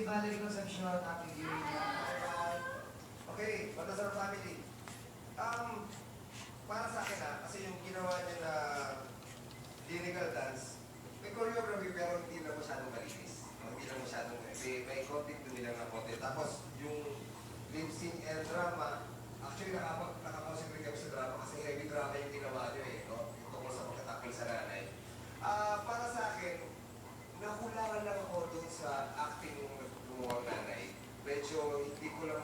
Valerie Concepcion, happy viewing. Okay, Baltasar family. Para sa akin kasi yung ginawa niya na lyrical dance, may choreography pero hindi na masyadong malinis. Hindi na masyadong, may content doon nilang na content. Tapos yung lip sync and drama, actually nakakonsentrate kami sa drama kasi heavy drama yung ginawa niyo no? Yung tungkol sa pagkatakil sa nanay. Para sa akin, nakulangan lang ako doon sa acting ng nanay. Medyo hindi ko lang